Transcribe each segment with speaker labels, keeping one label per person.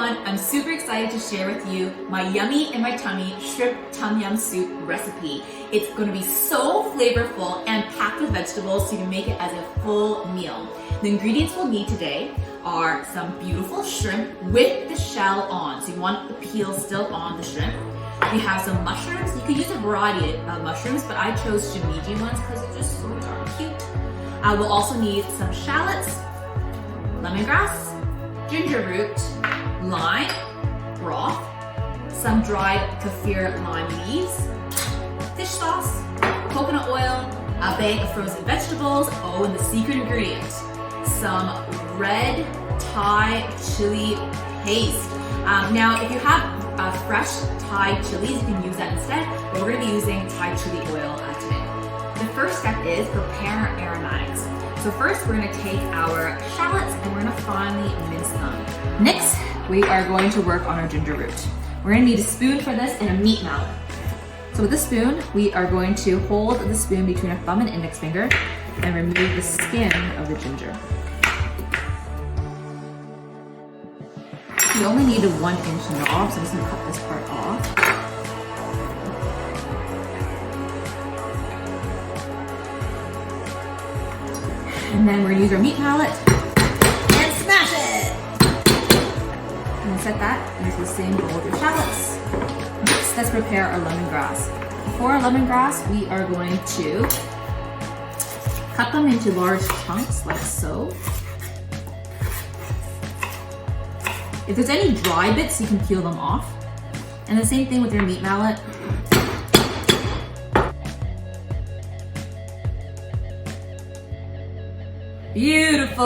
Speaker 1: everyone, I'm super excited to share with you my yummy in my tummy shrimp tom yum soup recipe. It's going to be so flavorful and packed with vegetables so you can make it as a full meal. The ingredients we'll need today are some beautiful shrimp with the shell on, so you want the peel still on the shrimp. We have some mushrooms. You could use a variety of mushrooms, but I chose shimeji ones because they're just so darn cute. We'll also need some shallots, lemongrass, ginger root, lime, broth, some dried kaffir lime leaves, fish sauce, coconut oil, a bag of frozen vegetables, and the secret ingredient, some red Thai chili paste. Now, if you have fresh Thai chilies, you can use that instead, but we're going to be using Thai chili oil today. The first step is prepare our aromatics. So first, we're going to take our shallots and we're going to finely mince them. Next, we are going to work on our ginger root. We're going to need a spoon for this and a meat mallet. So with the spoon, we are going to hold the spoon between our thumb and index finger and remove the skin of the ginger. You only need a 1-inch knob, so I'm just going to cut this part off. And then we're going to use our meat mallet and smash it! And set that into the same bowl with your shallots. Next, let's prepare our lemongrass. For our lemongrass, we are going to cut them into large chunks like so. If there's any dry bits, you can peel them off. And the same thing with your meat mallet. Beautiful!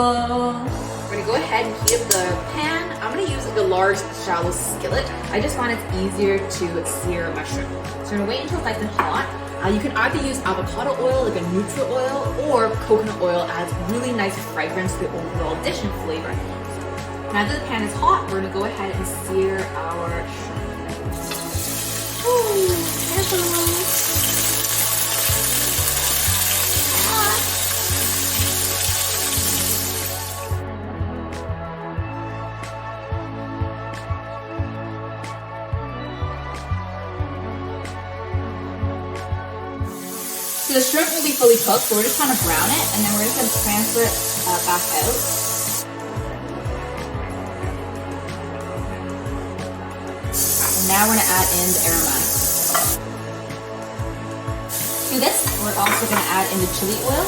Speaker 1: We're gonna go ahead and heat up the pan. I'm gonna use like a large shallow skillet. I just find it's easier to sear my shrimp. So I'm gonna wait until it's nice and hot. You can either use avocado oil, like a neutral oil, or coconut oil adds really nice fragrance to the overall dish and flavor. Now that the pan is hot, we're gonna go ahead and sear our shrimp. Ooh, careful! So the shrimp will be fully cooked, so we're just trying to brown it, and then we're just going to transfer it back out. And now we're going to add in the aromatics. To this, we're also going to add in the chili oil.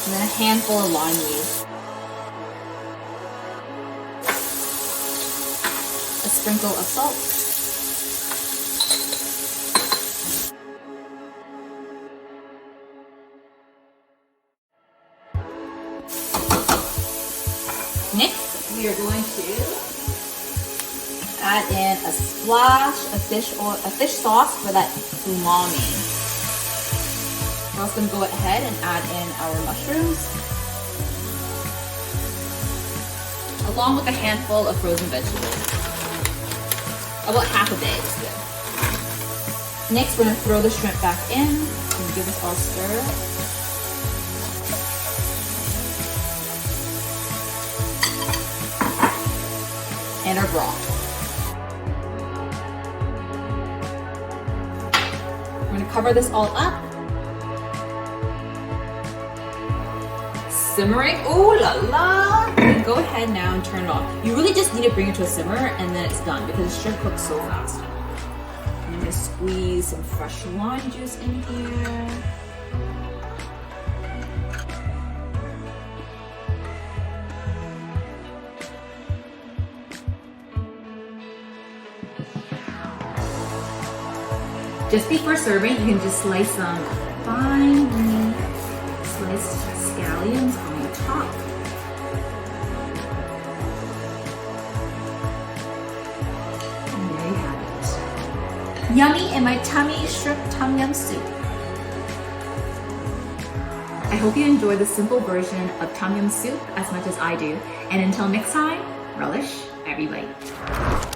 Speaker 1: And then a handful of lime leaves. A sprinkle of salt. Next, we are going to add in a splash of fish sauce for that umami. We're also going to go ahead and add in our mushrooms, along with a handful of frozen vegetables. About half a bag is good. Next, we're going to throw the shrimp back in and give this all a stir. And our broth. We're going to cover this all up. Simmering. Ooh la la! Go ahead now and turn it off. You really just need to bring it to a simmer and then it's done because the shrimp cooks so fast. I'm gonna squeeze some fresh lime juice in here. Just before serving, you can just slice some finely sliced scallions on the top. And there you have it. Yummy in my tummy shrimp tom yum soup. I hope you enjoy the simple version of tom yum soup as much as I do. And until next time, relish every bite.